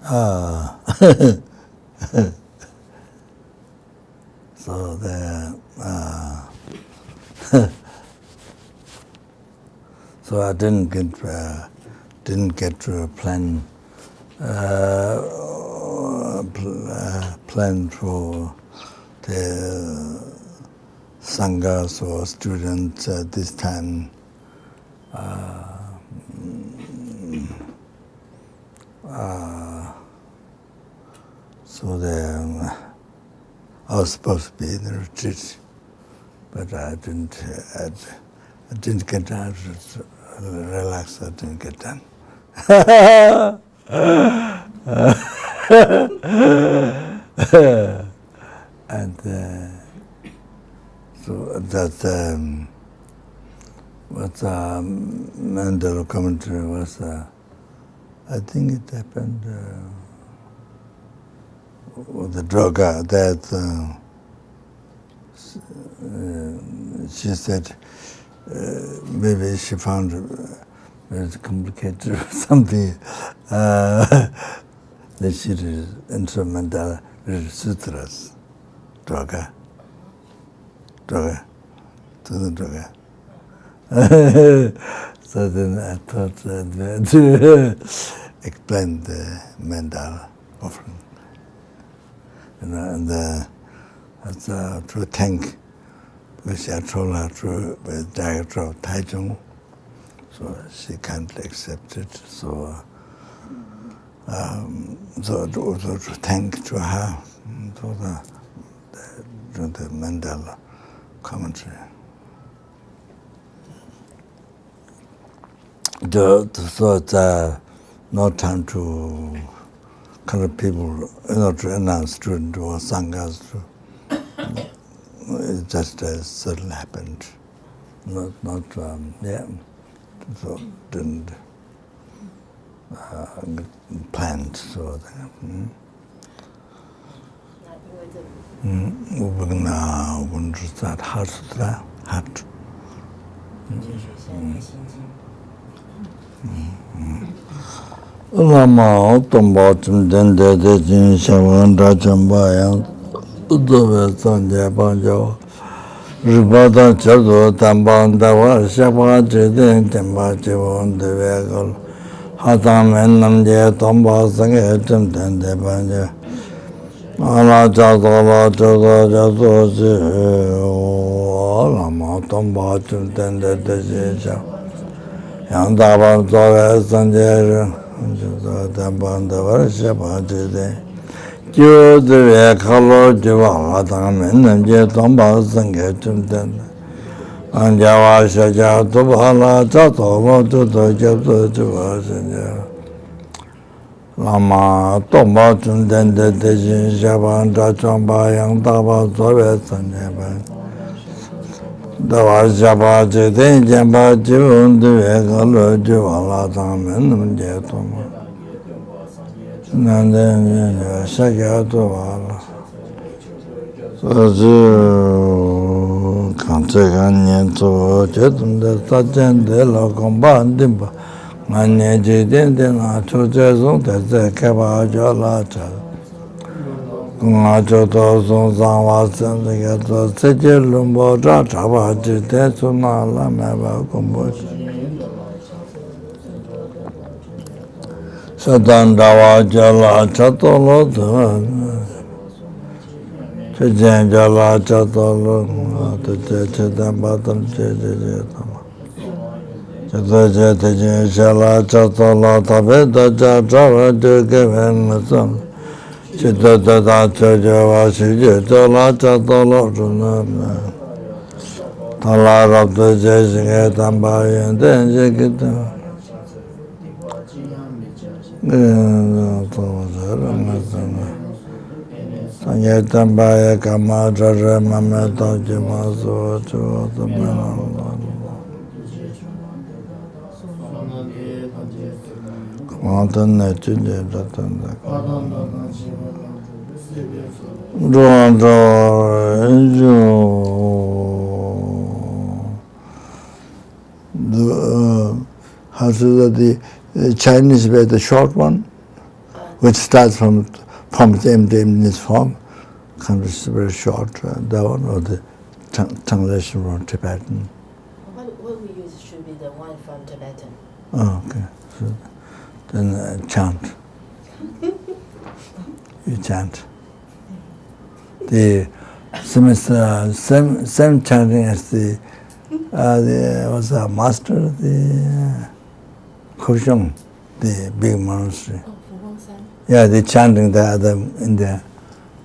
So so I didn't get to plan for the sanghas or students this time. So I was supposed to be in the retreat, but I didn't get out to relax. I didn't get done. And so that what Mandala commentary was, I think it happened with the droga that she said maybe she found it complicated or something. That she read into Mandala read sutras, droga, to the droga. So then I thought to explain the Mandala offering. And to thank, because I told her to be the director of Taiwan, so she kindly accepted. So to thank to her for the Mandala commentary. So it's no time to kind of people, to announce student or sanghas. It just suddenly happened. So didn't planned. So we're gonna start hard. Lama Zopa Rinpoche Ribada Chado Tamban Dawa Shapa Jiden Temba Chivon de Vegal Hatam and Namja Tomba Sangatum Tende Banja Ala Jadola Jado Lama Tomba Tende Desha Yandaba Zoga Sanjay Tamban Dawa Shapa Jiden Yo the color Jiva and Jetomba Sangatum and Java Shaja Tubala Tato to the Jabba Lama Tomba Tundan the Dejin Javan Dachamba Yang Daba Zovet and Japan. Dava Java Jidin Jamba Jivun the color Jivala and Jetoma. And then Shakyamuni Buddha. So can't take any to Jetum the Sajan de la Combandimba. Lineage didn't not to Jason that the Cabajala. Kumacho to Zawas and the Gato Sejilumbo Java Jitesuna Lamava Combosh. Sadan Dawa Jala Chatolo, Chajan Jala Chatolo, the Chetan Batam Chetan. Chatajan Jala Chatolo, Tabeta Java, Jagavan, the son. Chitata Chajava, Shijala Chatolo, Tala of the Jazing Etamba, and then Jagita. Sanyatambaya Kamaja Mamata Jimazo to the Mountain Nature. How should the Chinese were the short one? which starts from the emptiness form, comes very short. That one, or the translation from Tibetan. What we use should be the one from Tibetan. Oh, okay. So then chant. You chant. The same chanting as the was a master, the Koshong, the big monastery. Yeah, they chanting the other in there.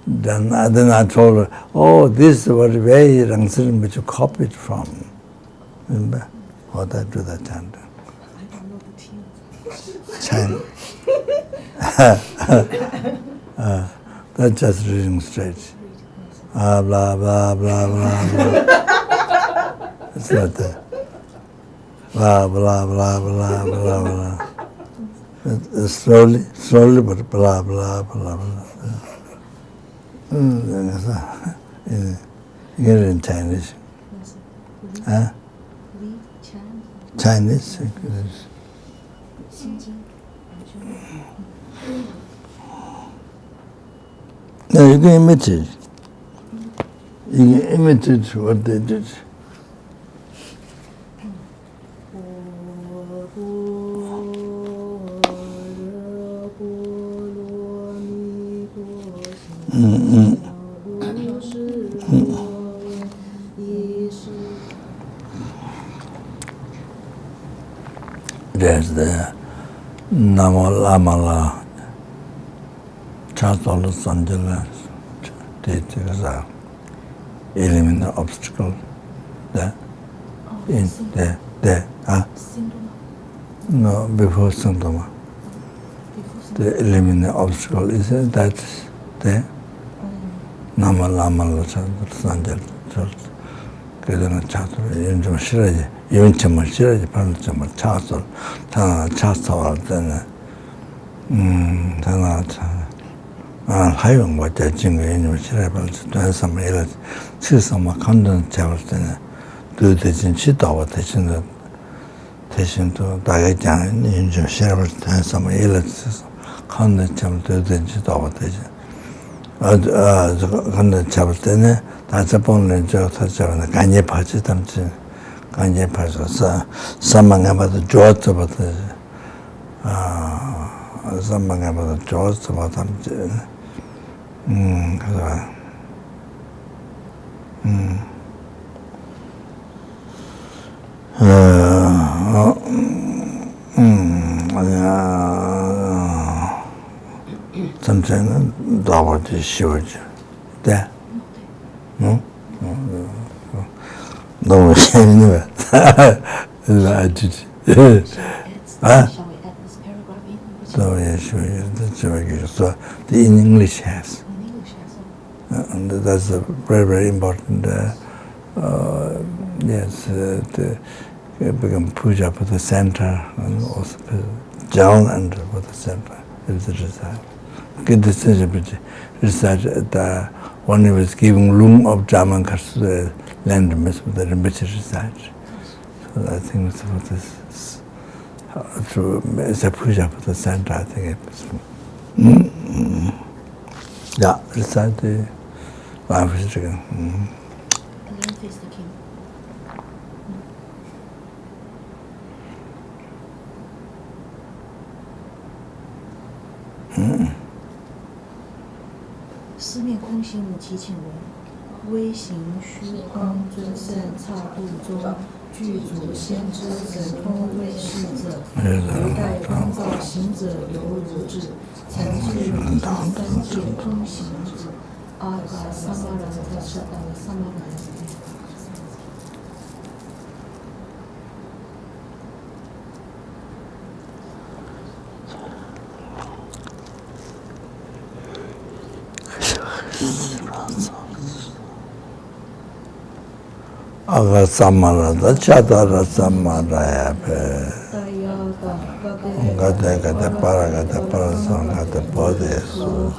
Then I told her, oh, this was very Rangsirin which you copied from. Remember? How they do that chanting. I don't know the tune. That's just reading straight. Blah, blah, blah, blah, blah. It's not that. Blah, blah, blah, blah, blah, blah. Slowly, but blah, blah, blah, blah. You get it in Chinese. Huh? Chinese. No, you can imitate. You can imitate what they did. There's the Lama Chathol Sanjala, eliminate obstacle. There. No, before Santoma. The eliminate obstacle is that there. Nama Lama Sanjala. 그래서 차도 연좀 싫어지 연점을 싫어지 반점을 차서 다 차서 때는 다나 하용 뭐지 지금 연좀 싫어 벌써 돼서 매일 치서만 간다는 잡을 때는 도대체 치다와 대신도 다가 장 연좀 싫어 돼서 매일 치서 간다는 잡을 도대체 치다와 되지 간다는 잡을 때는 다섯 번을 저는 간제 파지 담지 간제 파서 삼만가봐도 좋았어부터 삼만가봐도 좋았어부터 담지 그래서 잠시는 나머지 쉬워져 네 너무 재밌는 거야. 아주. So so the in English has. And that's a very, very important. Yes, to become puja for the center and also down and for the center is the result. Good decision, result the one who was giving room of Jaman the land miss with the Rinpoche result. So I think it's for this through it's a push up for the center, I think it was. Yeah, result the life is again. Life is the king. Mm. 四面空行无其请闻，微行虚空尊胜刹度中，具足先知神通为世者，唯待光照行者犹如智，成就如三界空行者，阿达萨玛兰特舍达萨玛兰。아가 삼마라다 차다라 삼마라야 베 가데 파라상가데 보데소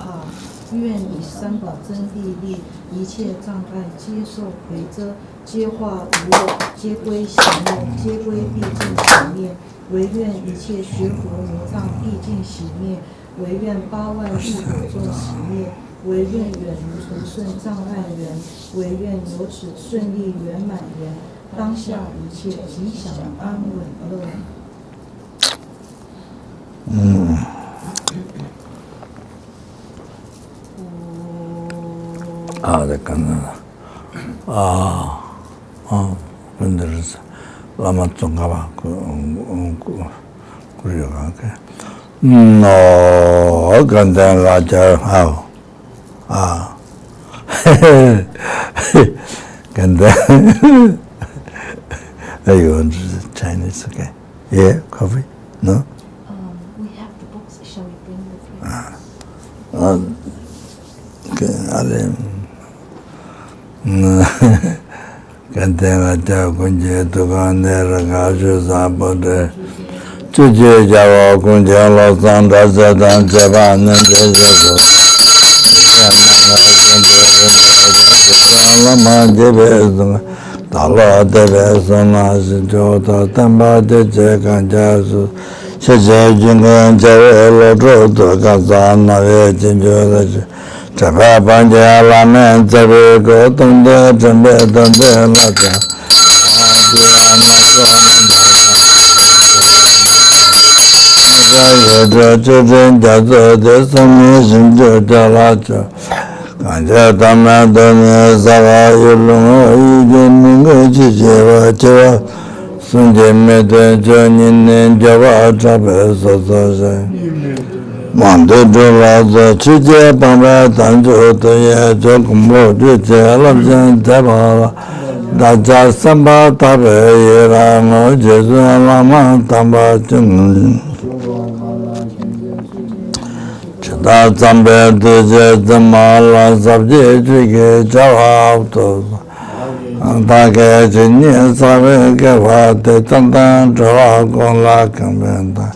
愿以三宝真谛力，一切障碍皆受回遮，皆化无我，皆归行灭，皆归毕竟行灭。唯愿一切学佛无障毕竟行灭，唯愿8万亿果众洗灭，唯愿远如纯顺障碍缘，唯愿由此顺利圆满缘，当下一切吉祥安稳乐。근데 Lama Tsongkhapa 그래가 no 간단 라자 근데 you Chinese okay? Yeah, coffee? No? We have the books. Shall we bring the friends? Cantena Jao Kunje Tukanera Gaju Zabote Chuji Java Kunje Losanda Zedan Japan Nendejo Lama Jebe Tala Debe Sona Jota Tamba de Jekanjasu Shije Jingan Jawe Lodro Kazana Jinjo Chapa Panja Lamen Zabe Go Tonde Jembe Tonde Laja Chudin Jazo De Sami Shinjo Jalacha Kanja Tama Doni Sava Yulunga Yujin Munga Chicheva Cheva Sunje Mete Jonin Java Chape Sosa Mande Dulaza Chije Pamba Tanjo Toye Jokumbo Juje Labjan Tabala Daja Samba Tabe Yera No Jesu Lama Tamba Chung Chita Zambe Duje Zamala Sabje Chige Jawa Autos Antake Chinye Sabe Kewa Te Tantan Jawa Gonla Kambenta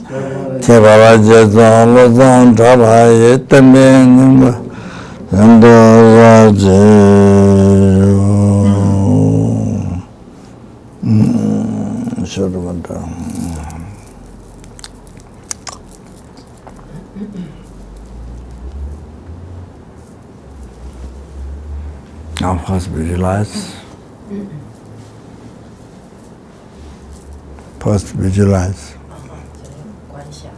Chebala Jezon Lozon Chaba Yetembe Nimba Sendo Raje Shurumanta Now first visualize. First visualize. 观想。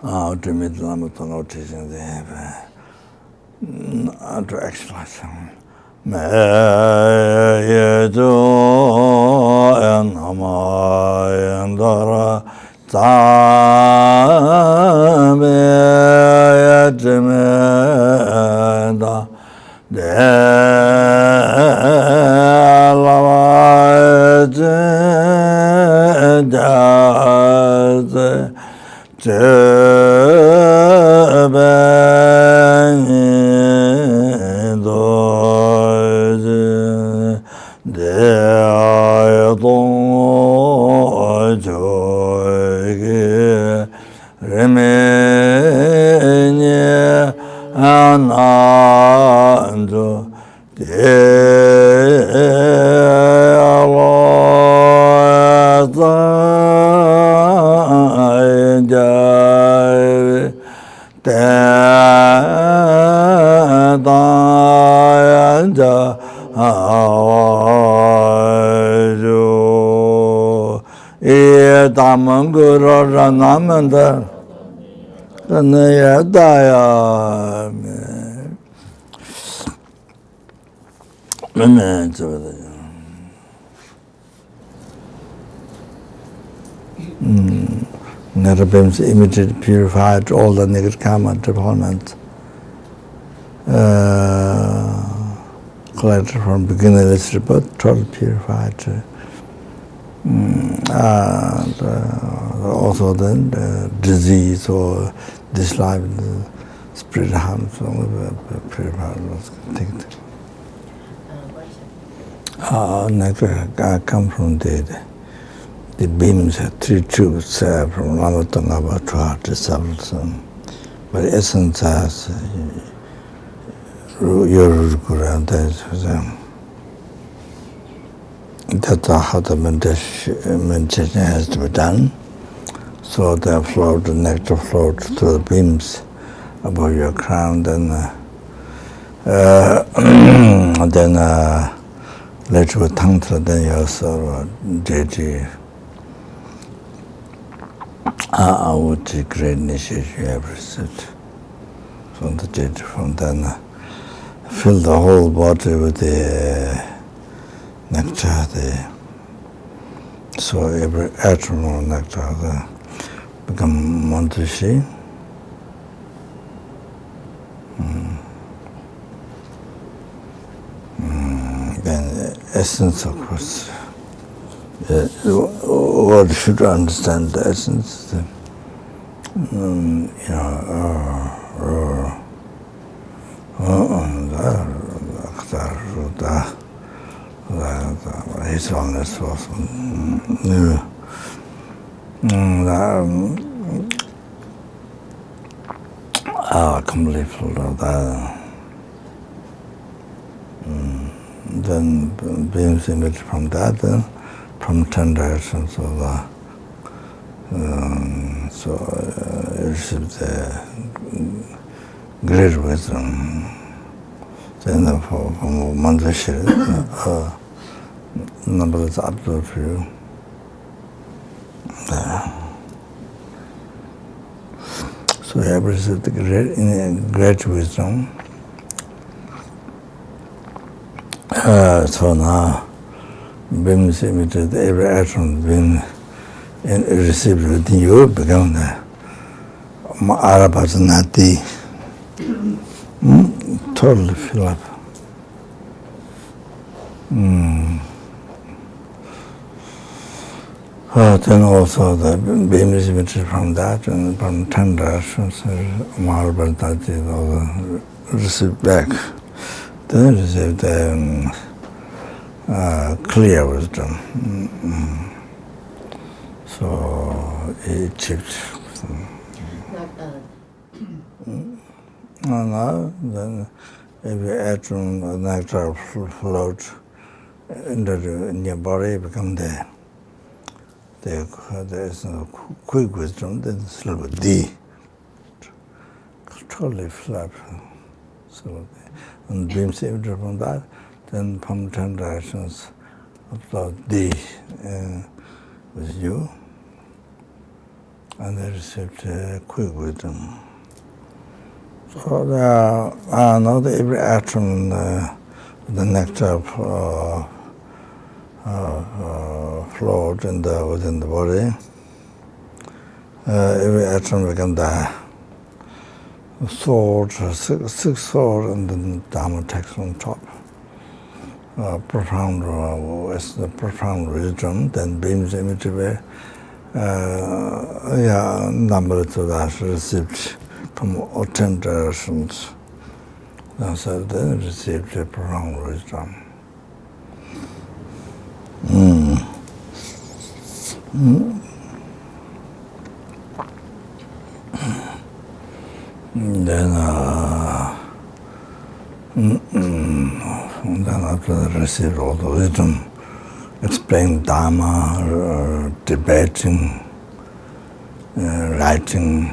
Ultimate Lama Tsongkhapa teaching they have to exercise. Me yejo enama endara tsabe yajmeda de lava jaze Damangura Namanda Daya Nerabim's imitated, purified all the negative karma deponents collected from beginnerless rebirth, totally purified. Also then disease or dislike, spirit harm, so purified. Nectar come from the beams, 3 tubes from Lama Tsongkhapa to our disciples. But essence has your Guru, that's how the meditation has to be done. So the nectar flowed through the beams above your crown, then later with Tantra, then you also JG. What a great initiation you have received from the JG. From then, fill the whole body with the nectar, so every atom of nectar become Montushi. Then essence, of course. What should understand the essence? His honest was completely full of that. Then beams emerge from that, from 10 directions of so you receive the great wisdom. Then from Mandashi, number is absolute for you. So you have received the great wisdom. So now, beams emitted, every atom being received within you become the Arapatanati. Totally fill up. Then also the beam is emitted from that, and from 10 directions, Arapatanati received back. Then receive the clear wisdom. So he achieved. Then every atom of nectar float in your body, become the quick wisdom, then slowly D. Totally flat. So, and beams emitted from that, then from 10 directions, upload D with you, and they received quick wisdom. So now every atom, the nectar flowed within the body. Every atom became the sword, six sword, and then Dharma text on top. Profound wisdom, then beams immediately. Number of that received from all 10 directions. So then received a profound wisdom. Then And then after that, received all the wisdom, explained Dharma, debating, writing,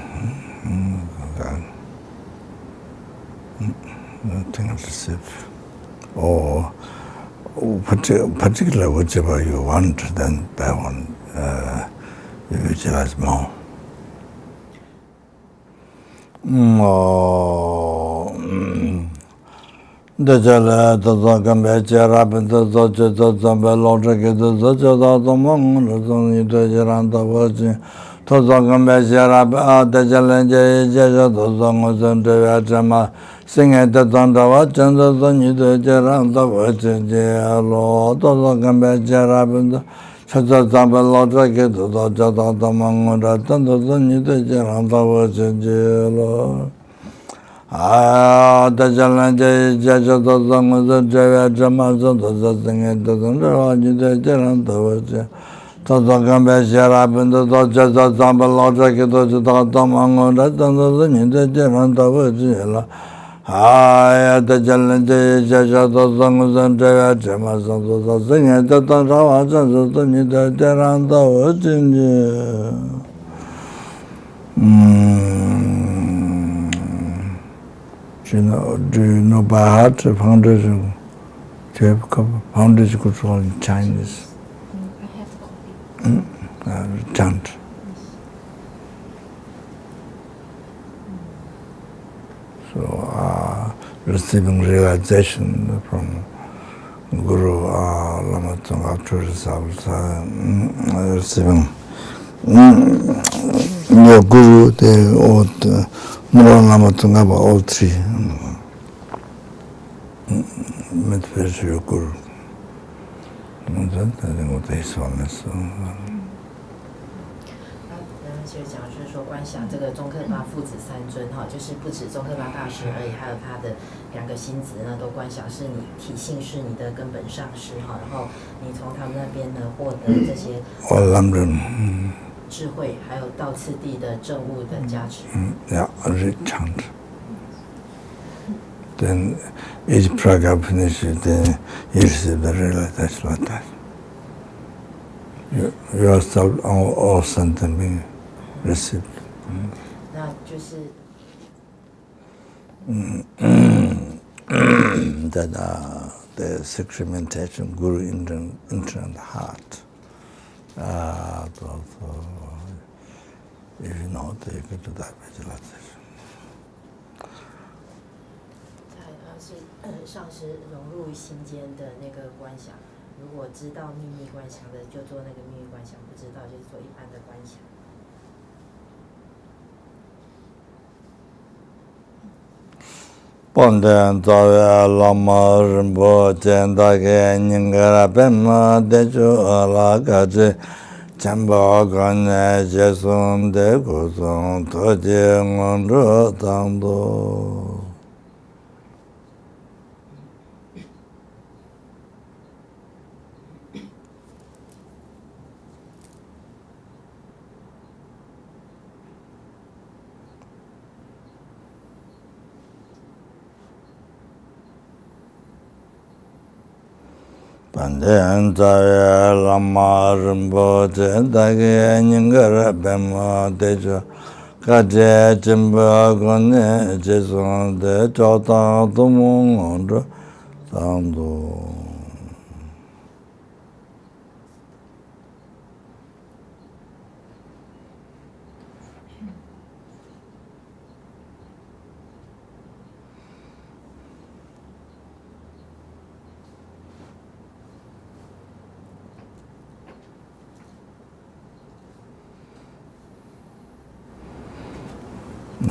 nothing received. Or particular whichever you want, then that one you visualize more. The Jala, the Gambaja, Rapid, the Zamba Logic, the Jada, Mong, the Jaranda Virgin, Tozagambaja, the Jalanja, Jaja, the Zongos and the Jama, sing at the Dondawat and the Jaranda Virgin, Jalo, Tozagambaja, Rapid, Zamba Logic, the Jada, the Mong, the Jaranda Virgin, Jalo. The Jalanja, Jaja, the Zongos, the Jama, the Zing at the Jaranda Virgin. Tozagambaja, Rapid, the Jaja, Zamba Logic, the Jada, Mong, the Jaranda Virgin. The Jalanja, Jaja, the Zongos, and Jama, the Zing at the Jaranda Virgin. Do you know by heart the foundation? Do you have a copy? Foundation control in Chinese. I have a copy. Chant. So receiving realization from Guru Lama Tsongkhapa receiving your Guru, the Lama Tsongkhapa, all three. Meditation Guru. That I think what they saw is. 就讲就是说观想这个宗喀巴父子三尊哈，就是不止宗喀巴大师而已，还有他的两个心子呢，都观想是你体性是你的根本上师哈，然后你从他们那边呢获得这些智慧，还有道次第的正悟的加持。Yeah, chant. Then each praga finishes, then you receive the realization like that. You yourself all something being received. 那就是that the sacramentation Guru enter in the heart. If you know, you go to that visualization. 是上师融入心间的那个观想。如果知道秘密观想的，就做那个秘密观想；不知道，就是做一般的观想。Pondan Tawa Lama Rim Chenmo Nyingara Pema Dechu Alakaji Chamba Kanya Jesum De Kusum Toji Ngondro Tangdo. Pandan Tawa Lama Rim Chenmo Nyingara Pema Dechu Kaje Chamba Kanya Jesum De Ngondro Tangdo.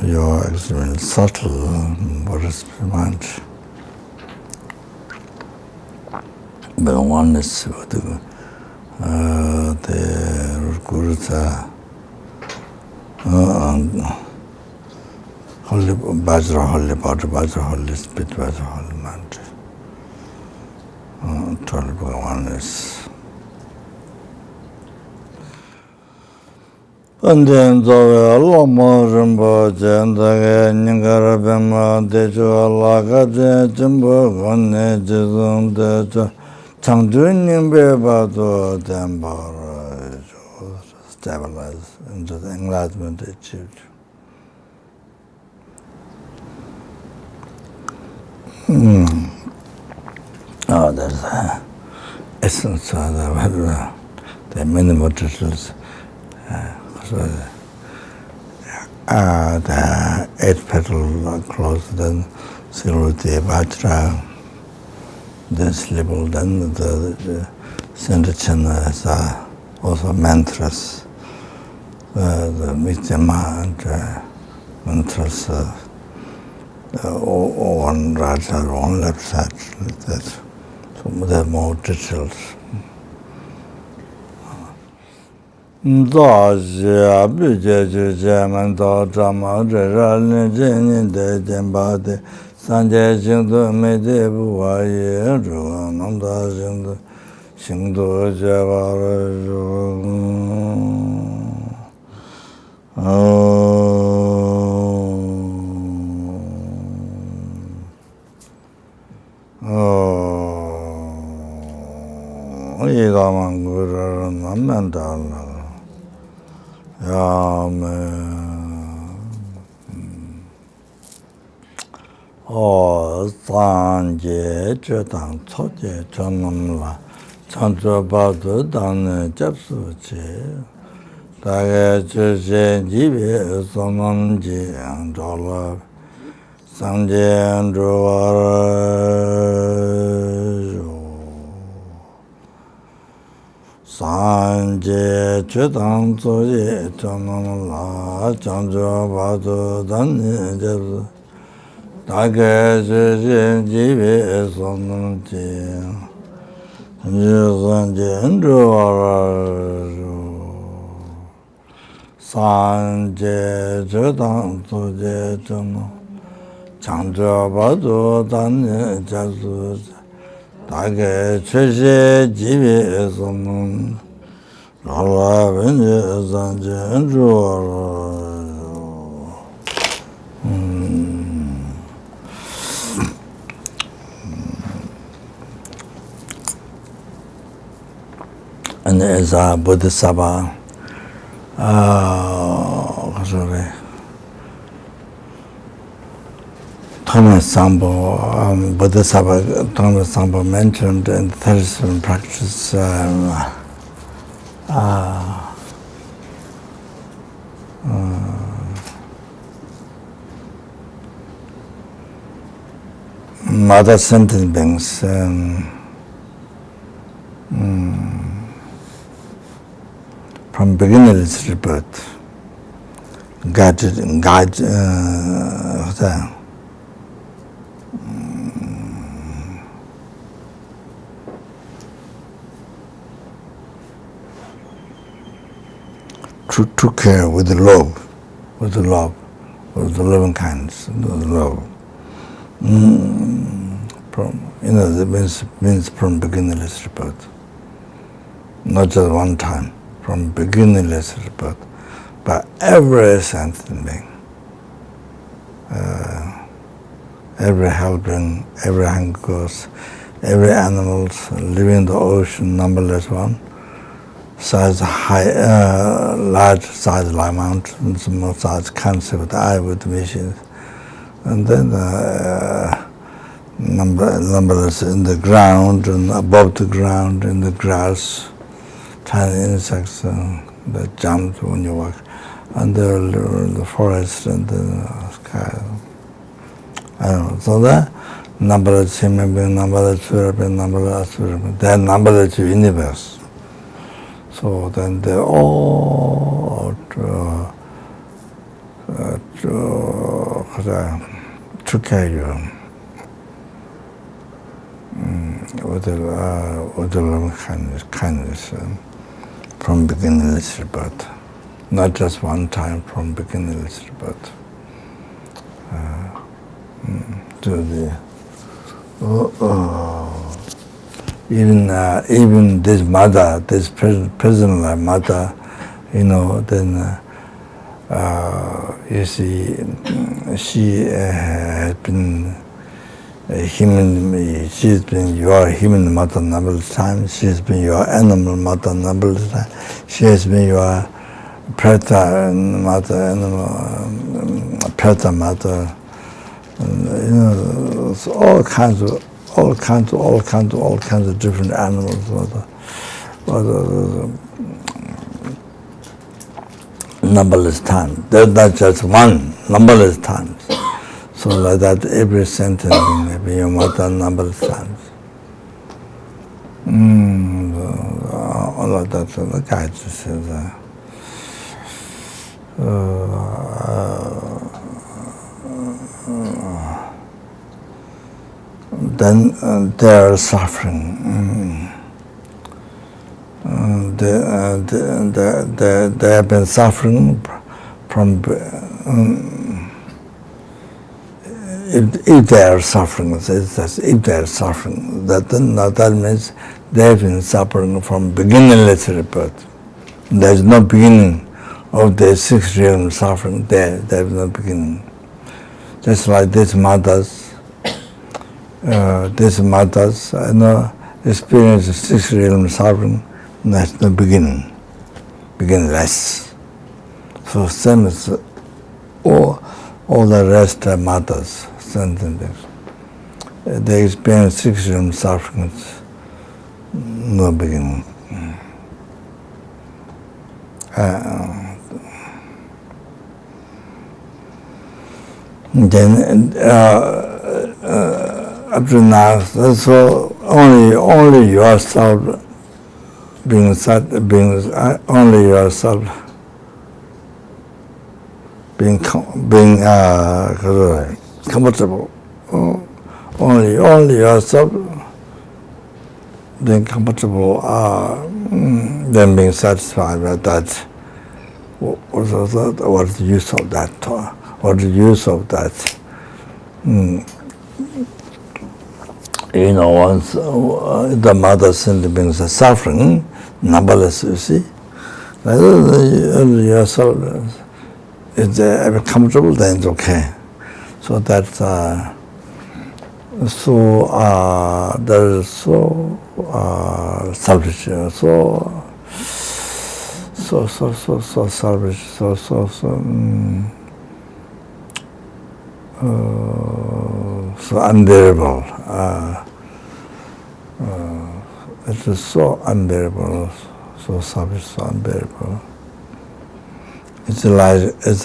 Your extremely subtle Buddhist mind. But oneness with the Guru's holy Bajra, holy body, Bajra, holy spirit, Bajra, holy mind. Total oneness. and then the Lama Rinpoche and the Ningarabema de Chualaga Jimbo Gone Jizum de Changjuning Bebado Dembara stabilize into the enlightenment achieved. Oh, that's the essence of the minimal details. So the 8 petal close, then Siruti Vajra, then Slibble, then the Sendachana is also mantras, the Mityama and mantras, one right side, one left side, like that. So there are more details. Dāshya bhijya chūcya mantā chāma rā nīcī nīdē jambādē sāñcē shīngdō mēdē bhuvā yē rūgā nāmdā shīngdō shīngdō chāvā rā rūgā yīgā māṅgūrā rā Mandala. Sanje Chotang Tsoche Chonamla Chancho Badu Dan Japsuche Tage Chuche Jibe Sonamji Anjola Sanje Androvara Sanje Chotang Tsoche Chonamla Chancho Badu Dan Japsuche Tage Chuche Jibe Sonamji Sanje Androvara Sanje Chotang Tsoche Chonamla 창조바도 단내 자수 다게 최세 집에서는 나와venye 산전주어 and as a Bodhisattva Thomas Sambo, Bodhisattva Thomas Sambo mentioned in the 37 practice mother sentient beings from beginner's rebirth, took care with the loving kindness, the love. That means from beginnerless rebirth. Not just one time, from beginnerless rebirth. But every sentient being, every helping, every anchors, every animal living in the ocean, numberless one, size high, large size like mountains, small size cancer with eye with machines, and then numberless in the ground and above the ground in the grass, tiny insects that jump when you walk under the forest and the sky. I don't know. So that numberless human being, numberless spirit, numberless spirit, that numberless universe. So then they all took care of you with the loving kindness from beginnerless rebirth. Not just one time, from beginnerless rebirth. To the even this mother, this prisoner mother, then You see, she has been she's been your human mother number of times, she's been your animal mother number of times, she has been your predator mother, predator mother, so all kinds of different animals. Numberless times. That's just one, numberless times. So like that, every sentence may be your mother numberless times. All of that, the guy just says, then they are suffering. They have been suffering from. If they are suffering, if they are suffering, that means they have been suffering from beginningless rebirth. There is no beginning of the six realm suffering. There is no beginning. Just like these mothers, experience six realm suffering. There's no beginning, beginningless. So same as all the rest are mothers. They experience six realm suffering, no beginning. Then up to now, so only yourself being only yourself being comfortable, only yourself being comfortable, then being satisfied with that. What's the use of that? What's the use of that? Once the mother sent beings are suffering, numberless, you see. Yourself is comfortable, then it's okay. So that's that is so selfish, so selfish, so unbearable. It is so unbearable, so selfish, so unbearable. It's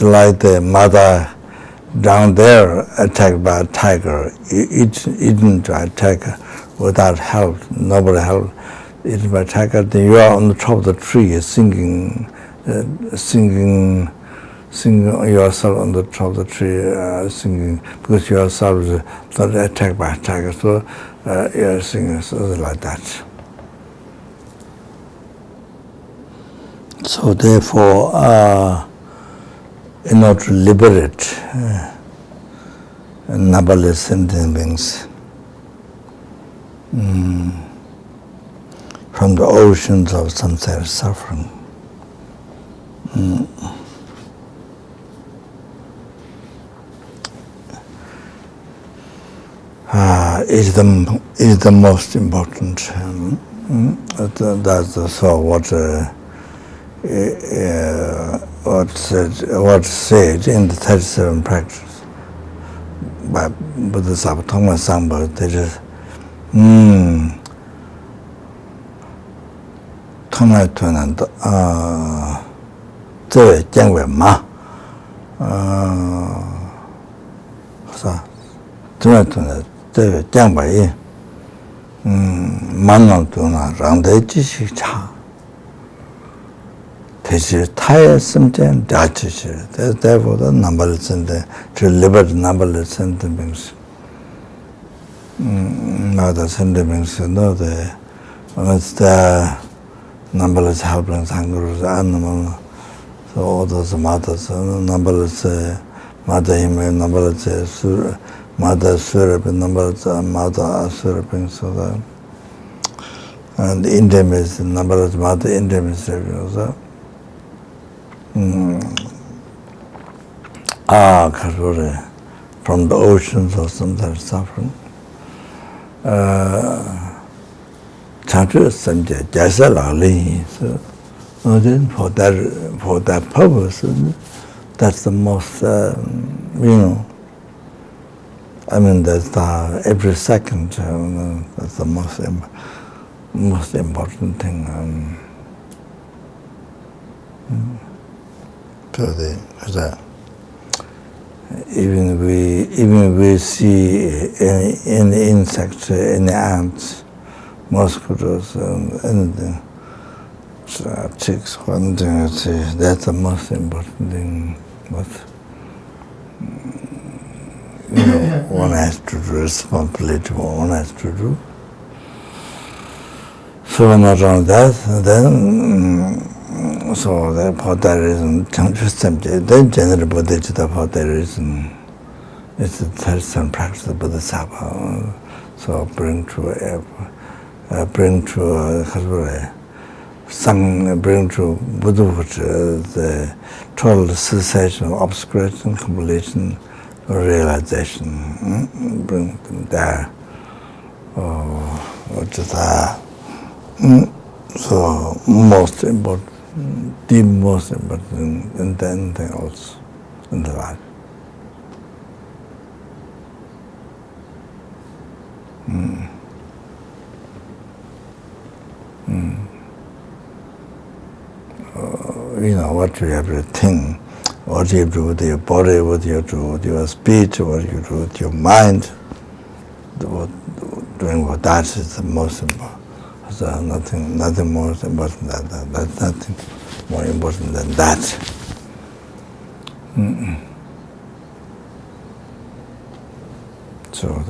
like the mother down there attacked by a tiger, eaten by a tiger without help, nobody helped, eaten by a tiger. Then you are on the top of the tree singing yourself on the top of the tree, singing, because yourself is not attacked by a tiger, so you're singing something like that. So therefore, in order to liberate numberless sentient beings from the oceans of samsara suffering, is the most important. That's so what's said in the 37 practices by Buddha Savatoma Sangha. There is Tonai Tunan Zhe Jiangwei Ma Tonai Tunan Zhe Jiangwei Manang Tunan Rangde Jishi Cha therefore the numberless sentient, to liberate numberless sentient beings. Now the sentient beings know it's the numberless helpless, hungry animal, so all those mothers, numberless mother human, numberless mother surab, numberless mother surab, so that, and the Indian is numberless mother Indian is so from the oceans or some that are suffering. So then for that purpose, that's the most, I mean, that's every second, that's the most important thing. Even we see any insects, any ants, mosquitoes, anything, chicks, that's the most important thing. But one has to do responsibility. One has to do. So not only that, then. So for that reason, then generally Buddha for that reason, it's the third son practice of Bodhisattva. So bring to Buddhahood the total cessation of obscuration, completion, realization. Bring them there. So most important. The most important than anything else in the life. What you have to think, what you do with your body, what you do with your speech, what you do with your mind, doing what that is the most important. So nothing more important than that. That's nothing more important than that. So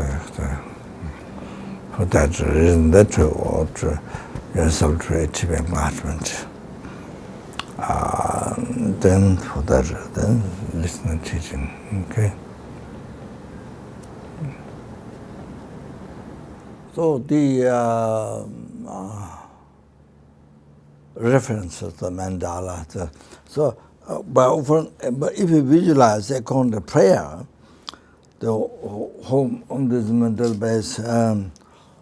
for that reason, that you ought yourself to achieve enlightenment. Then for that, then listen and teaching. Okay. So the references to Mandala. But if you visualize according to prayer, the whole on this mental base,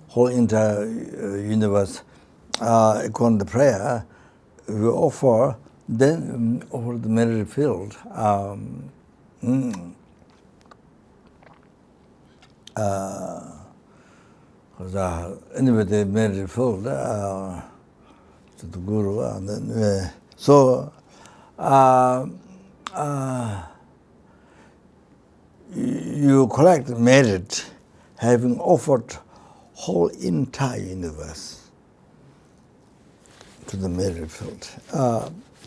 whole entire universe, according to prayer, we offer then over the merit field. Anyway, they made it full to the Guru, and then you collect merit, having offered whole entire universe to the merit field.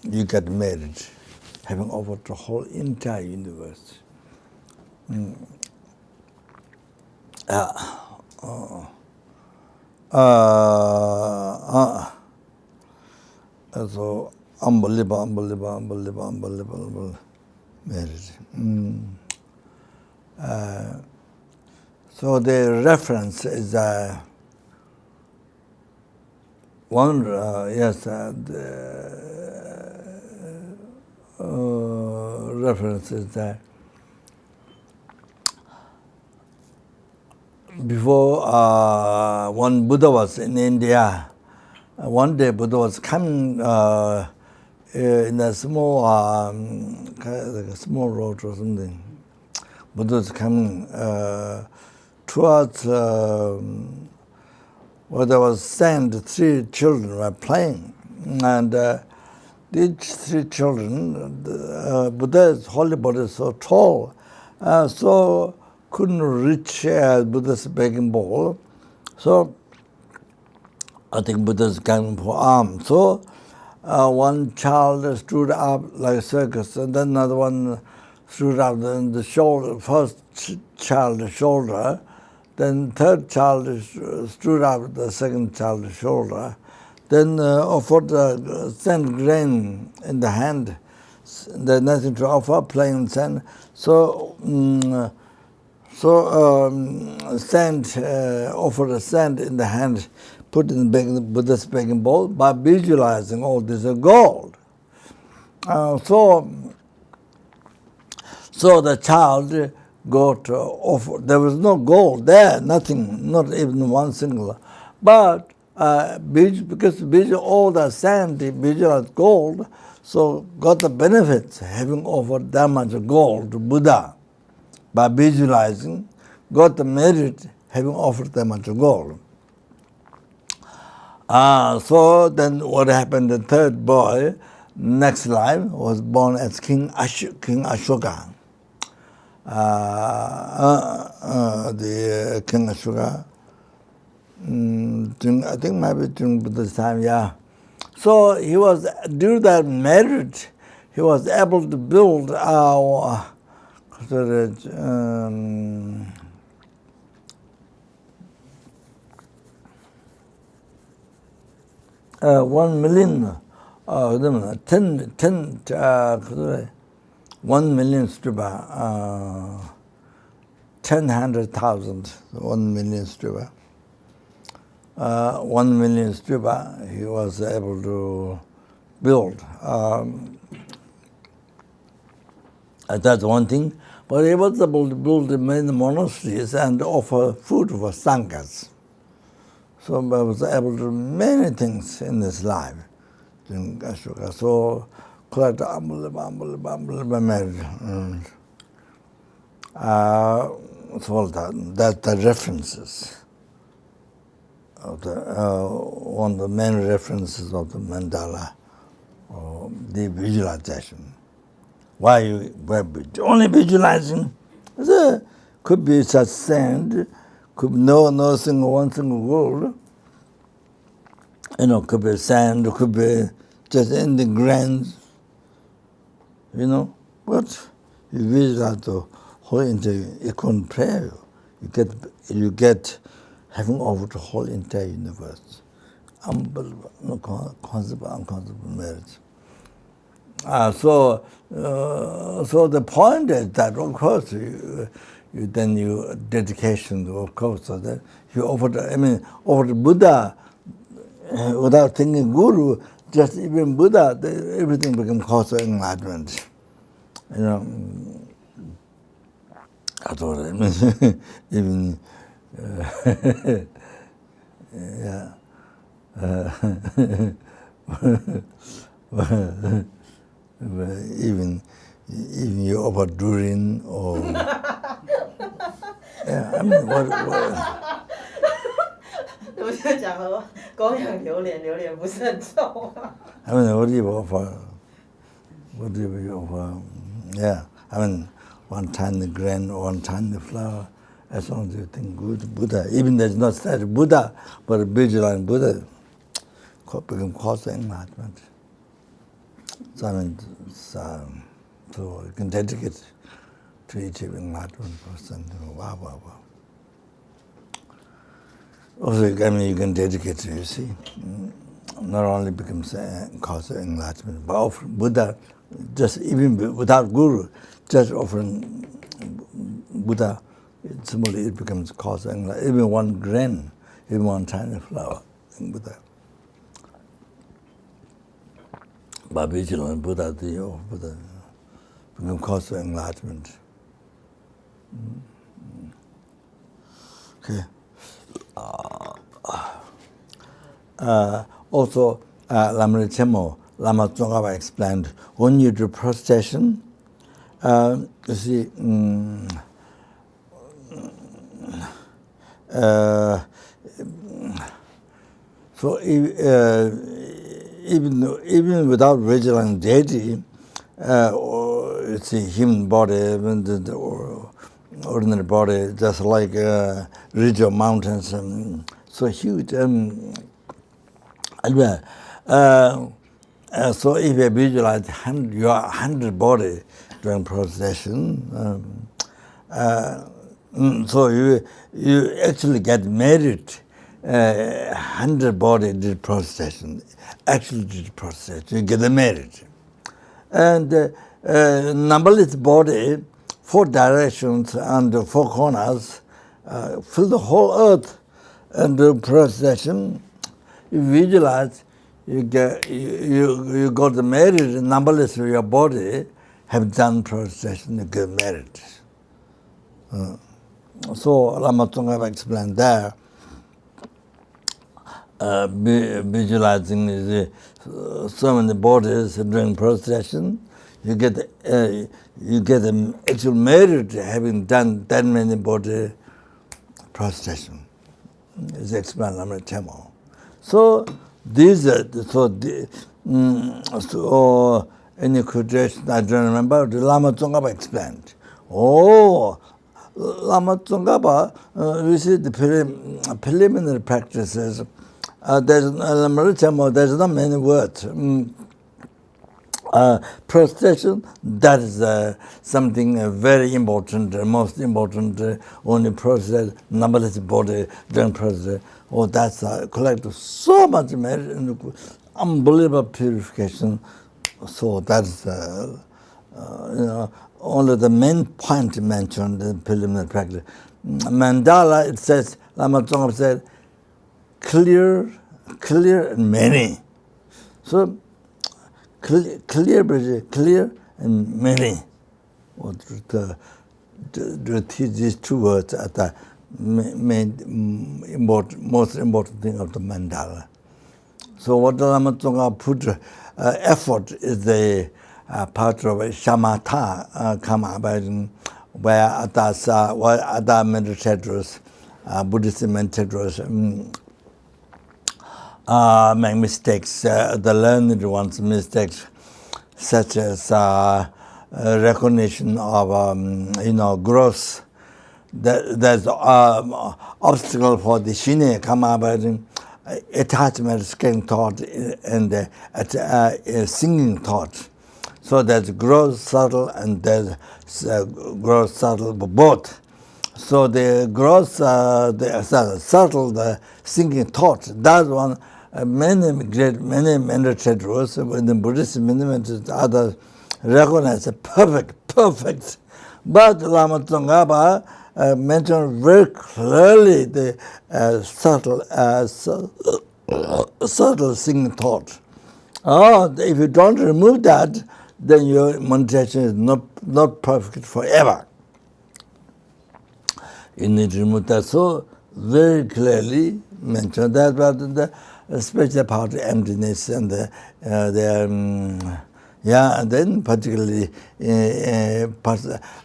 You get merit, having offered the whole entire universe. So unbelievable merit. So the reference is one. The reference is that before when Buddha was in India, one day Buddha was coming in a small road or something. Buddha was coming towards where there was sand. 3 children were playing, and these 3 children, Buddha's holy body is so tall, so couldn't reach Buddha's begging bowl. So I think Buddha's coming for arms. So one child stood up like a circus, and then another one stood up on the shoulder, first child's shoulder, then third child stood up the second child's shoulder, then offered sand grain in the hand. There's nothing to offer, playing sand. So sand, offered a sand in the hand, put in the Buddha's begging bowl by visualizing all this gold. So So the child got offered. There was no gold there, nothing, not even one single. But because all the sand visualized gold, so got the benefits having offered that much gold to Buddha. By visualizing, got the merit having offered that much gold. So then what happened, the third boy, next life, was born as King Ashoka. The King Ashoka, I think maybe during Buddha's time, yeah. So he was, due to that merit, he was able to build our 1 million, 1 million stupa, 100,000, 1 million stupa. 1 million stupa he was able to build. That's one thing. But he was able to build many monasteries and offer food for sanghas. So I was able to do many things in this life. So quite unbelievable marriage. So that's the references of the one of the main references of the mandala, or the visualization. Why you only visualizing? Could be such sand, could be no single one single gold. Could be sand, could be just in the grains. But you visualize the whole entire. You couldn't pray. You get having over the whole entire universe. Unbelievable, unconceivable marriage. So the point is that, of course, then you dedication, of course, so that you offer the Buddha without thinking Guru, just even Buddha, everything becomes cause of enlightenment. I thought even yeah. Even you offer durian or yeah, what 我就讲了，供养榴莲，榴莲不是很臭吗？ what do you offer? What do you offer? Yeah, one tiny grain, one tiny flower, as long as you think good Buddha. Even there's not such Buddha, but a vigilant Buddha, become cause of enlightenment. So you can dedicate to achieving enlightenment person. Wow. Also, you can dedicate to, you see, not only becomes a cause of enlightenment, but offering Buddha, just even without Guru, just offering Buddha, similarly it becomes a cause of enlightenment. Even one grain, even one tiny flower in Buddha. By vigilant Buddha, Buddha become cause of enlightenment. Okay. Also, Lam Rim Chenmo, Lama Tsongkhapa explained, when you do prostration, you see, so even without vigilant deity, you see human body, or ordinary body, just like ridge of mountains, so huge. So if you visualize your 100 body during prostration, so you actually get merit. 100 body did prostration, actually did prostration, you get the merit. And numberless body, 4 directions and 4 corners, fill the whole earth, and do prostration. You visualize, you got the merit numberless of your body, have done prostration to get merit. So Lama Tsongkhapa explained there, visualizing so many bodies doing prostration, you get the actual merit having done that many body prostration. Is explained Lam Rim Chenmo. So these are so any quotation I don't remember. The Lama Tsongkhapa explained. Lama Tsongkhapa, we see the preliminary practices. There's Lam Rim Chenmo, there's not many words. Prostration, that is something very important, most important, only process, numberless body during process. That's collected so much merit and unbelievable purification. So that's only the main point mentioned in preliminary practice. Mandala, it says, Lama Tsongkhapa said, clear and many. So clear and many. To teach these two words are the most important thing of the mandala. So what the Lama Tsongkhapa put effort is the part of shamatha karma, where other meditators, Buddhist meditators, make mistakes, the learned ones' mistakes, such as recognition of growth. There's obstacle for the shine karma, attachment, scaring thought, and singing thought. So there's gross, subtle, and there's gross, subtle, both. So the gross, the subtle, the singing thought, that one, many meditators, in the Buddhist meditators, others recognize perfect. But Lama Tsongkhapa mentioned very clearly the subtle singing thought. If you don't remove that, then your meditation is not perfect forever. You need to remove that. So very clearly mentioned that, but the special part of emptiness and and then particularly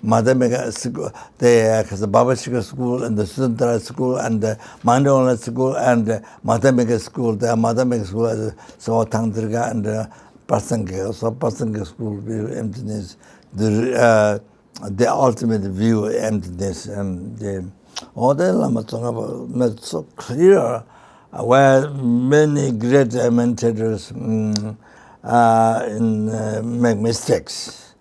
Madhyamika school, the Baba Shika school and the Sutantra school and the Mandala school and the Madhyamika school. The Madhyamika school is so Tantrika and Prasanga. So Prasanga school view emptiness, the ultimate view of emptiness, and the Lama Tsongkhapa made it so clear, where many great meditators make mistakes,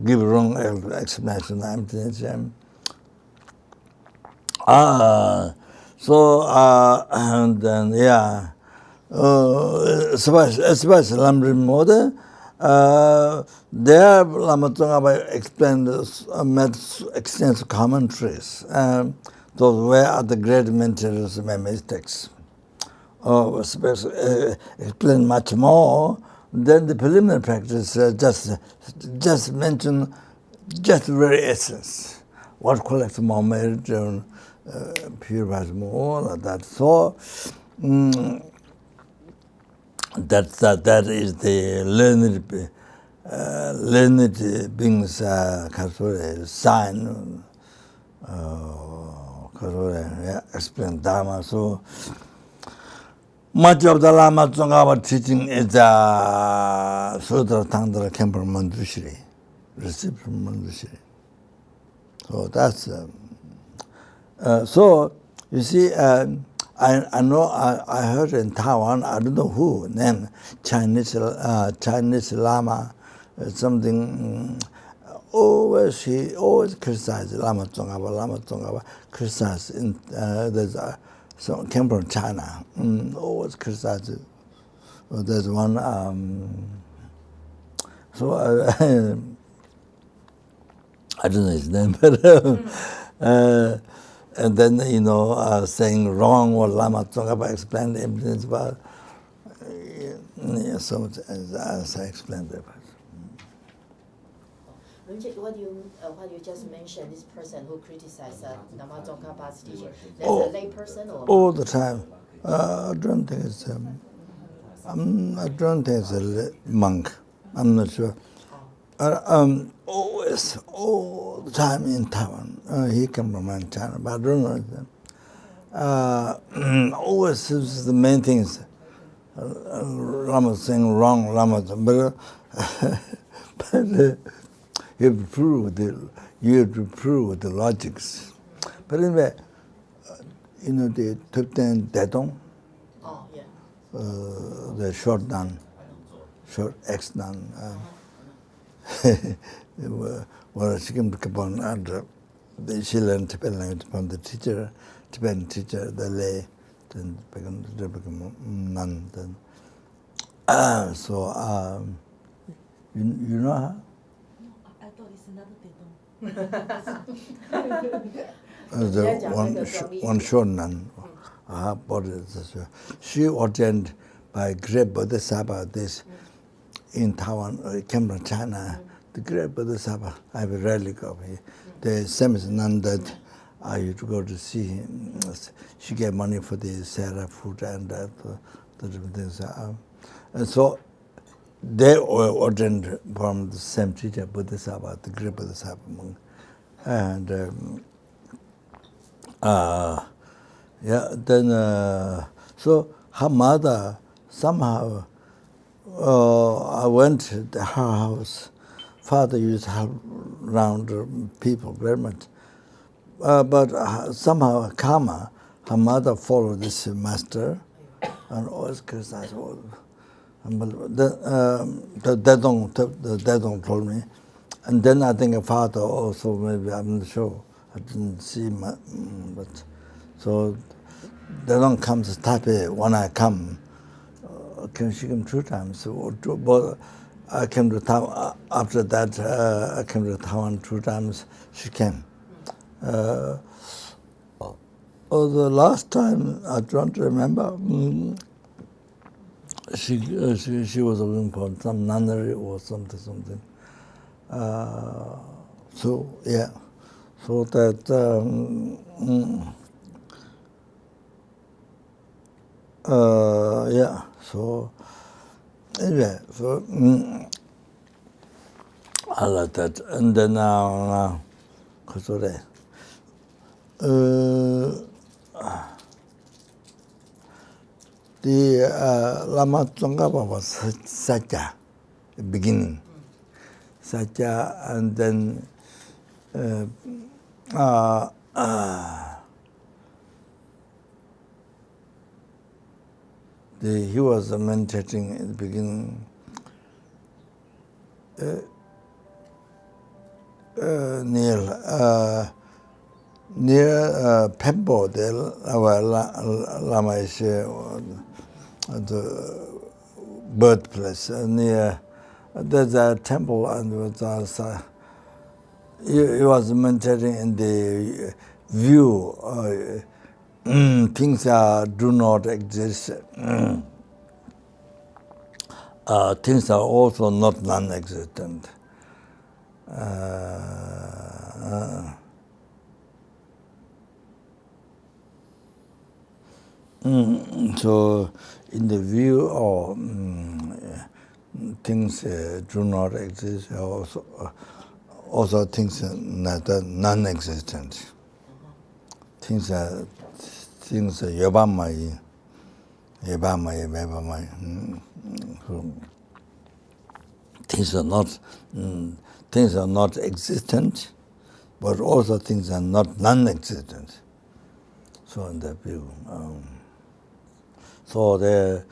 give wrong explanation of emptiness. And then especially Lam Rim Buddha, there Lama Tsongkhapa explained made extensive commentaries. Those were the great meditators made mistakes. Explain much more than the preliminary practice. Just mention just the very essence. What collects more merit and purifies more, like that. So that is the learned beings sign. Explain Dharma. So much of the Lama Tsongkhapa teaching is Sutra Tantra came from Manjushri, received from Manjushri. So that's so you see. I know I heard in Taiwan, I don't know who named Chinese Lama something. He always criticized Lama Tsongkhapa criticized there's so came from China. Always criticized it. There's one I don't know his name, but and then saying wrong what Lama Tsongkhapa explained emptiness, but Yeah, so as I explained that. What you just mentioned, this person who criticized Lama Tsongkhapa's teaching, that's a lay person or all the time. I don't think it's I don't think it's a monk. I'm not sure. Always, all the time in Taiwan. He came from China, but I don't know. Always is the main things. Lama saying wrong, Lama, but you have to prove the logics. But anyway, the top 10 Dedong, the short nun, short X nun. Well, she came to Kapon and she learned Tibetan language from the teacher, Tibetan teacher, the lay, then become nun. Then. You know her? I thought it's another Dedong. One short nun. She ordained by great Bodhisattva this in Taiwan, came from China. The great Bodhisattva, I have a relic of it. The same as nun that I used to go to see him. She gave money for the Sarah food and the different things. And so they were ordained from the same teacher, Bodhisattva, the great Bodhisattva monk. And then so her mother somehow, I went to her house. Father used to help around people very much. But somehow karma, her mother followed this master and always criticized. The Dedong told me. And then I think a father also, maybe, I'm not sure. I didn't see much, but so Dedong comes to Taipei when I come. She came 2 times. But I came to Taiwan. After that, I came to Taiwan 2 times. She came. The last time, I don't remember. She was looking for some nunnery or something. So yeah, so that yeah. So anyway, so I like that, and then now, the Lama Tsongkhapa was Satya, the beginning. Satya, and then he was meditating in the beginning. Near Pembo, Lama is the birthplace. Near there's a temple, and he was meditating in the view. Things do not exist. Things are also not non-existent. So, in the view of things do not exist, also things are non-existent. Things are yabamai. Things are not existent, but also things are not non-existent. So in that view, the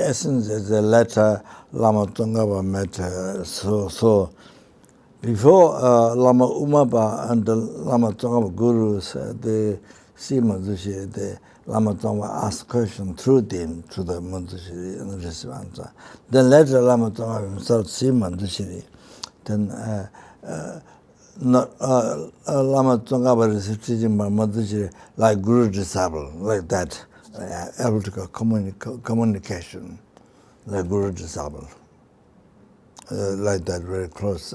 essence is the letter Lama Tsongkhapa met. So before Lama Umaba and the Lama Tsongkhapa gurus, the see Manzushi, the Lama Tsongkhapa asked question through them to the Manzushi and receive answer. Then later Lama Tsongkhapa himself see Manzushi. Then Lama Tsongkhapa received teaching by Manzushi like guru disciple, like that. able to communication, like Guru disciple, like that, very close.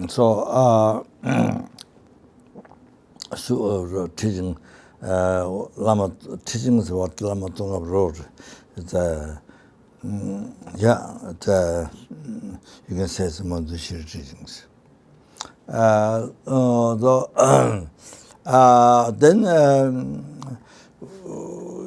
So teaching, Lama teachings what Lama Tsongkhapa wrote, you can say some of the Shiri teachings. Then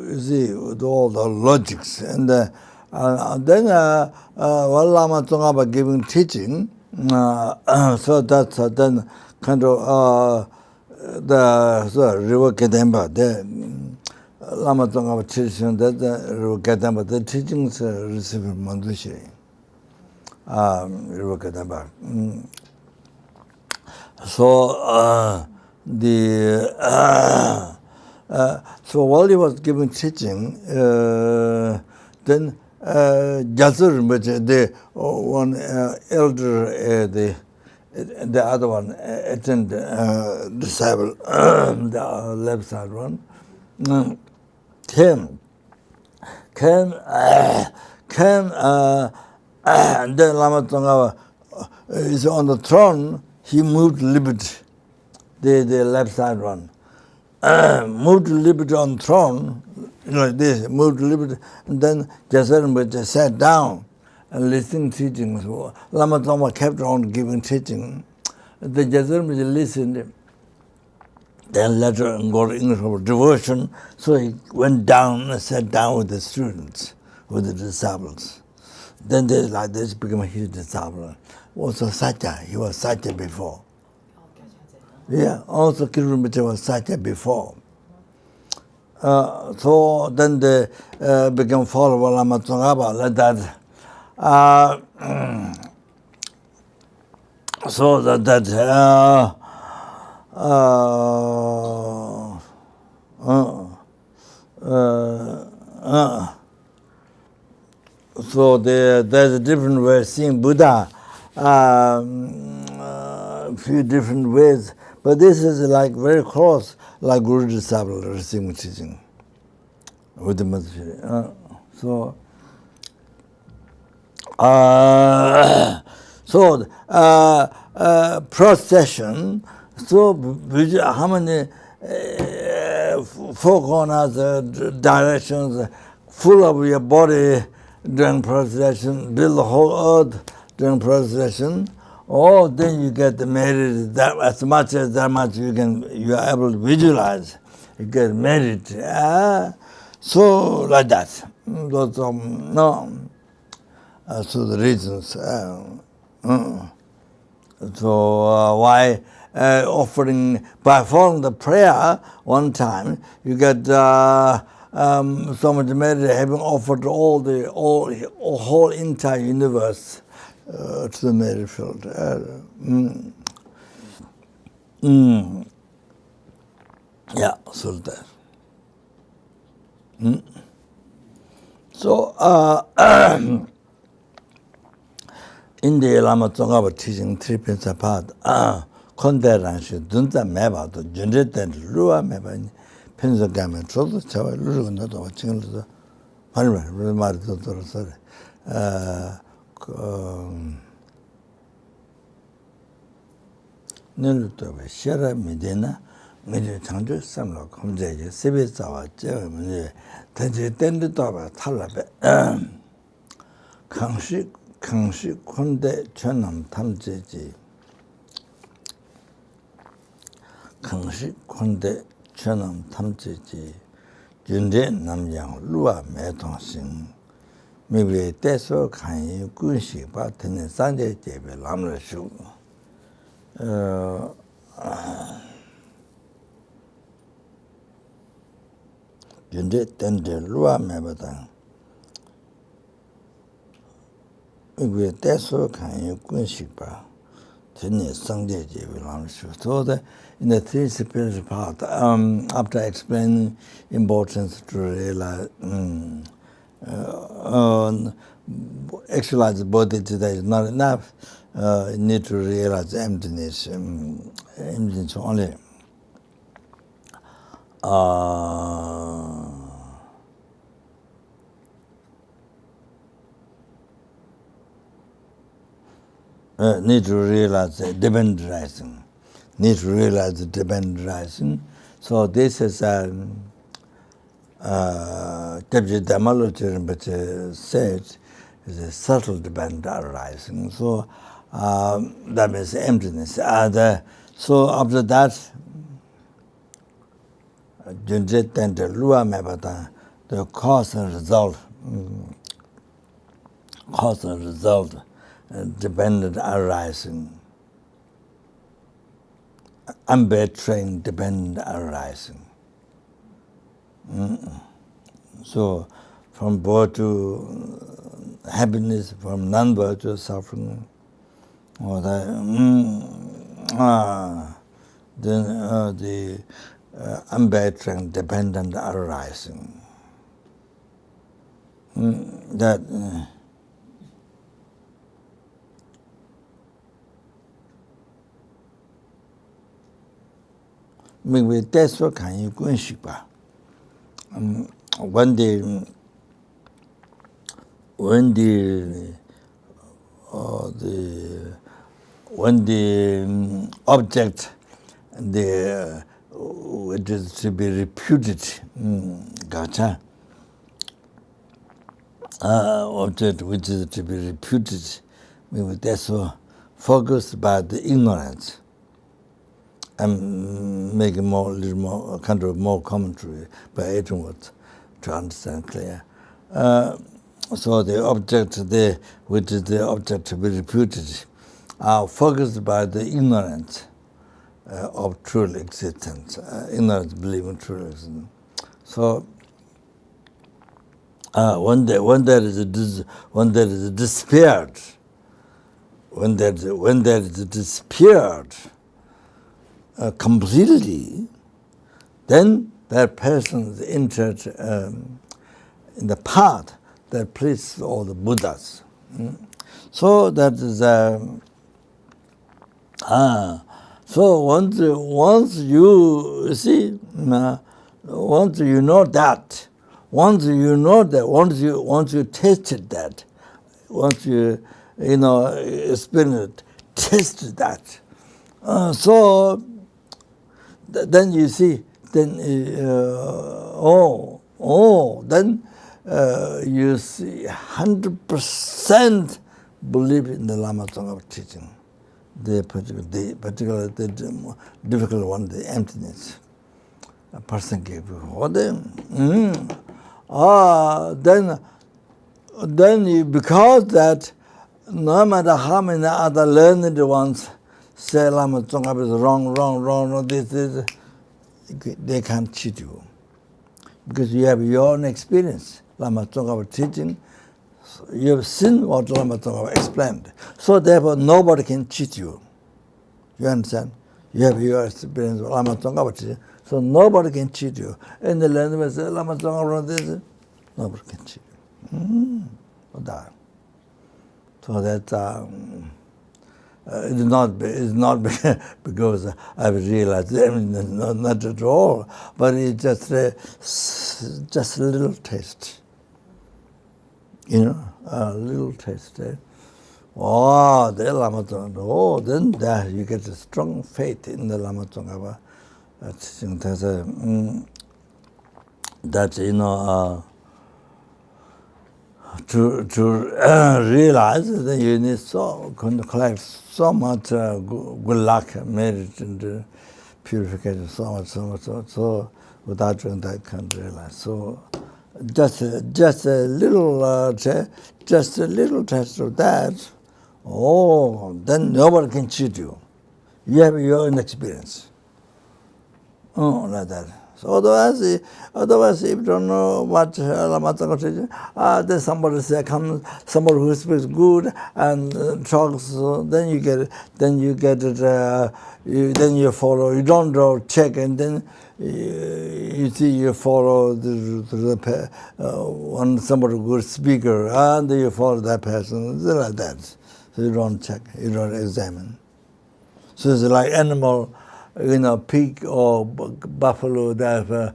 you see with all the logics, and then while Lama Tsongkhapa giving teaching, so that's then kind of the river Kedemba, the Lama Tsongkhapa teaching that the river Kedemba, the teachings received from Mandushiri, river Kedemba. So so while he was giving teaching, then Jasur, the one elder, the other one, attendant disciple, the left side one, came, and then Lama Tsongkhapa is on the throne. He moved a little bit, the left side one. Moved a little bit on the throne, like this, moved a little bit, and then Jasur sat down and listening to teachings. Lama Tsongkhapa kept on giving teaching. The Jasur listened, then later got English for devotion, so he went down and sat down with the students, with the disciples. Then they like this became his disciple. Also Satya, he was Satya before. Yeah, also Kirumite was Satya before. So then they became follower Lama Tsongkhapa like that. So that so there's a different way of seeing Buddha, few different ways, but this is like very close, like Guru disciple receiving teaching with the Madhuri. Prostration. So how many four corners, directions, full of your body during prostration, build the whole earth during prostration. Oh, then you get merit that as much as that much you are able to visualize. You get merit. So like that. Those so the reasons. Why offering by following the prayer one time you get so much merit having offered all whole entire universe to the merit field. Yeah, so that. So in the Lama Tsongkhapa teaching three principles, Konde Rangshi, Dunza Meba, to Junjet and Rua Meba, Penzo Gamen, Trodo, Chawa, Luru, not over Chingle, Panama, Rumar, sorry. Niluto, Shara Medina, Media Chandu, Samlo, Komje, Sibi Sawa, Jeremy, Tenji, Tendi Toba, Talabe, Kangshi, Konde, Chanam, Tamjeji. Kangshi, Konde, Chanam, Tamjeji, Junde, Namyang, Lua, Metong maybe Teso, Kanyi, Kunshi, Batene, Sanje, Jebe, Lam Shu. Junde, Tende, Lua, Mebatan. Maybe Teso, Kanyi, Kunshi, Batene, Sanje, Jebe, Lam Shu. So that in the three spiritual part, after explaining importance to realize, actualize the body today is not enough. you need to realize emptiness, emptiness only. Need to realize the dependent rising. Need to realize the dependent rising. So this is Deputy Dhammaloti Rinpoche said is a subtle dependent arising. So that means emptiness. So after that, Junjit and the Lua Mabata, the cause and result, dependent arising, unbetraying dependent arising. So from birth to happiness, from non-birth to suffering, or then the unbetraying dependent arising. That maybe that's what can you go and ship. When the object it is to be reputed, gotcha. Object which is to be reputed, maybe that's what focused by the ignorance. I'm making a little more kind of more commentary by adding words to understand clear. So the object there, which is the object to be reputed, are focused by the ignorance of true existence, ignorance believing true existence. So when there is despaired, when there is despaired completely, then that person is entered in the path that pleases all the Buddhas. So that is so once you see, once you know that, once you tasted that, once you experienced, tasted that, so then you see, then then you see 100% believe in the Lama Tsongkhapa teaching. Particularly the difficult one, the emptiness. A person gave you all them. Then you, because that, no matter how many other learned ones say Lama Tsongkhapa is wrong, this, they can't cheat you. Because you have your own experience. Lama Tsongkhapa teaching, you have seen what Lama Tsongkhapa explained. So therefore nobody can cheat you. You understand? You have your experience of Lama Tsongkhapa teaching, so nobody can cheat you. And the learner say Lama Tsongkhapa this, nobody can cheat you. So that it's not because I've realized not at all, but it's just a little taste. A little taste. The Lama Tsongkhapa. Then there you get a strong faith in the Lama Tsongkhapa teaching. To realize that you need to collect so much good luck, merit, and purification, so much. So without doing that, can't realize. So just a little test of that. Then nobody can cheat you. You have your own experience. Like that. So otherwise, if you don't know what Lama Tsongkhapa teaches, then somebody who speaks good and talks, then you get it. Then you follow. You don't check, and then you see you follow when somebody good speaker, and then you follow that person. Like that. So you don't check, you don't examine. So it's like animal, pig or buffalo that have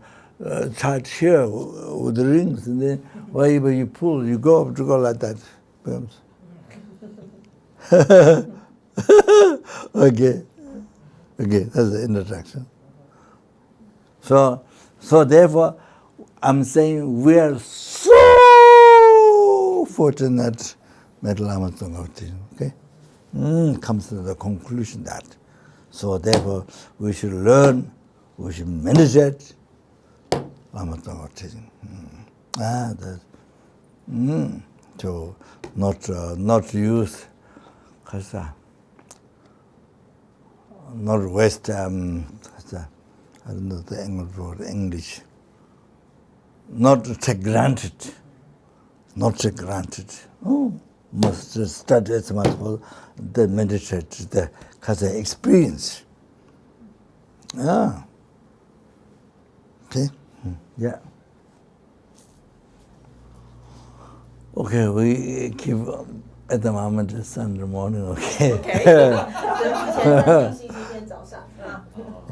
tied here with the rings, and then wherever you pull, you go like that. Okay, that's the introduction. So therefore, I'm saying we are so fortunate met Lama Tsongkhapa, okay? Comes to the conclusion that. So therefore, we should learn, we should meditate Lama Tsongkhapa teaching. So not use, not waste, I don't know the English word, English. Not take granted. Not take granted. Must study as much as possible, then meditate, the experience. Okay? Yeah. Okay, we keep at the moment it's Sunday morning, okay?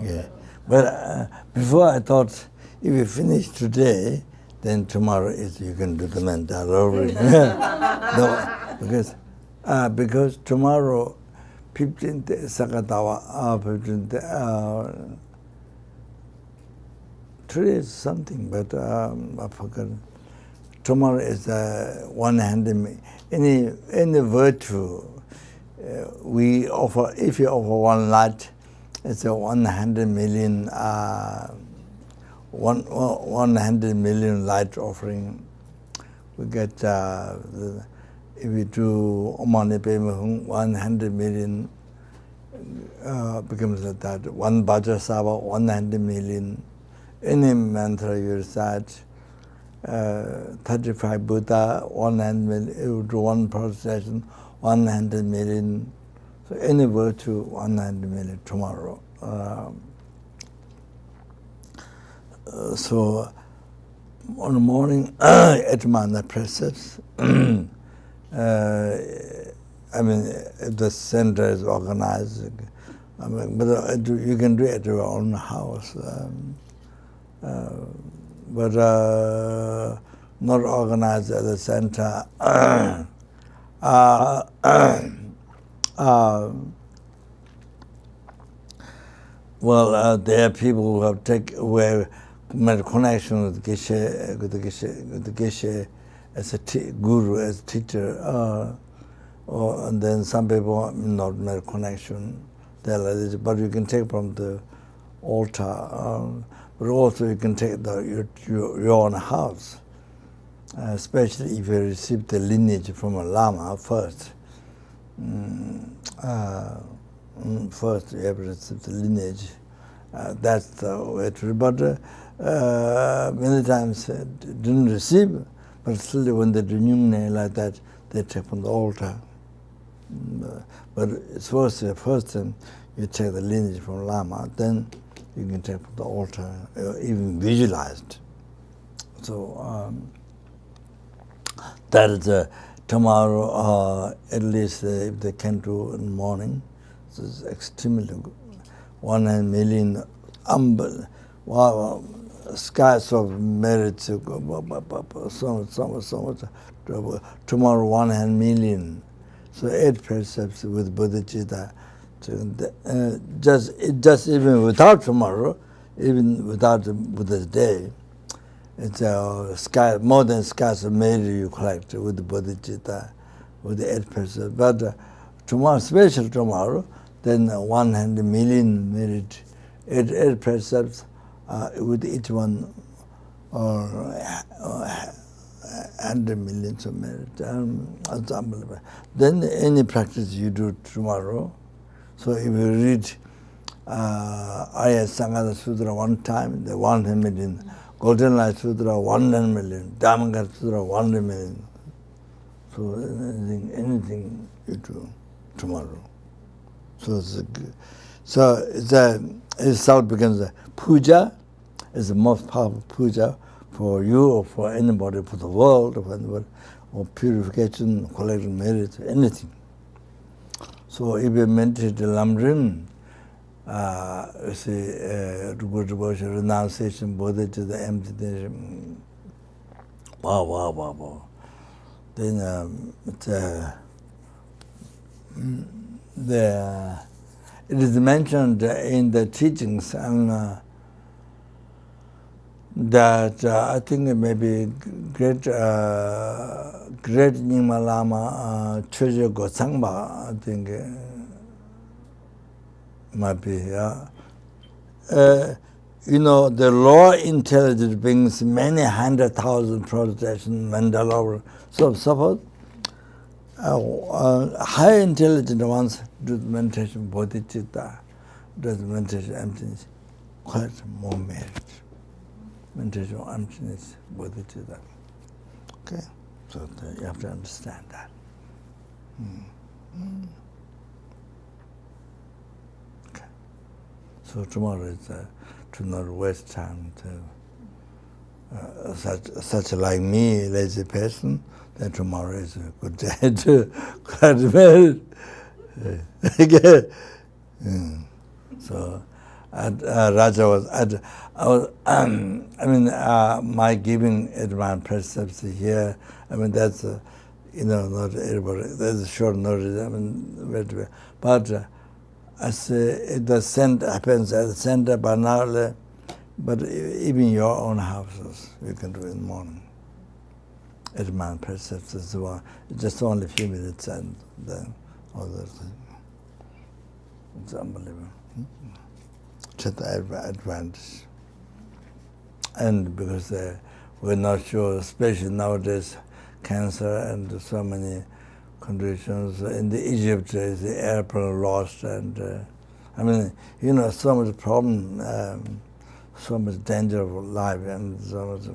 Yeah. But before I thought, if you finish today, then tomorrow you can do the Mandala. No, because tomorrow, 15th Sakatawa, 15th, today is something, but I forgot. Tomorrow is 100. Any virtue we offer. If you offer one light, it's a 100 million. 100 million light offering. We get if we do Omani Pemahung, 100 million becomes like that. One Vajrasava, 100 million. Any mantra you recite, 35 Buddha, 100 million. You do one prostration, 100 million. So any virtue, 100 million tomorrow. So on the morning, at the precepts, if the center is organized, but you can do it at your own house. But not organized at the center. Well, there are people who have made connection with the Geshe as a guru, as a teacher, and then some people not made connection. But you can take from the altar, but also you can take your own house, especially if you receive the lineage from a Lama first. First, you have to receive the lineage. That's the way to do. But many times didn't receive, but still when they do Nyungne like that, they take from the altar. But it's first time you take the lineage from Lama, then you can take from the altar, even visualized. So that is tomorrow, at least if they can do in the morning, so it's extremely good. 100 million skies of merit, so much. Tomorrow 100 million. So 8 precepts with Bodhicitta. Just even without tomorrow, even without Buddha's day, it's more than skies of merit you collect with the Bodhicitta, with the 8 precepts. But tomorrow, special tomorrow, then 100 million merit, 8 precepts with each one, or 100 million of merit. That's unbelievable. Then any practice you do tomorrow, so if you read Arya Sangha Sutra one time, the 100 million, Golden Light Sutra 100 million, Dhammapada Sutra 100 million. So anything you do tomorrow. So itself becomes a puja, is the most powerful puja for you or for anybody, for the world, or purification, collecting merit, anything. So if you meditate the Lam Rim, renunciation, Buddha to the emptiness, wow. Then it is mentioned in the teachings that I think it may be great Nyingma Lama Choje Gotsangpa, I think might be, the lower intelligence brings many 100,000 prostration Mandala. So suppose high intelligent ones do meditation bodhicitta, does meditation emptiness, quite more merit. Meditation emptiness, bodhicitta. Okay, so you have to understand that. Okay, so tomorrow is to not waste time to such like me, lazy person. Then tomorrow is a good day to graduate. So Raja was, my giving advanced precepts here, that's, not everybody, that's a short notice, but as the center happens at the center, but now, but even your own houses, you can do in the morning. Advanced precepts as well, just only a few minutes and then all those things. It's unbelievable. Just advantage. And because we're not sure, especially nowadays, cancer and so many conditions. In the Egypt, the airplane lost, and so much problem, so much danger of life, and so much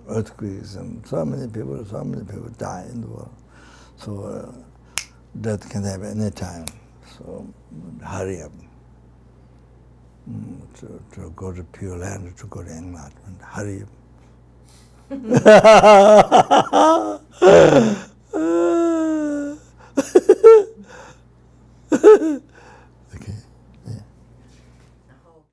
earthquakes, and so many people die in the world. So death can happen any time. So hurry up. To go to Pure Land, to go to England, hurry up.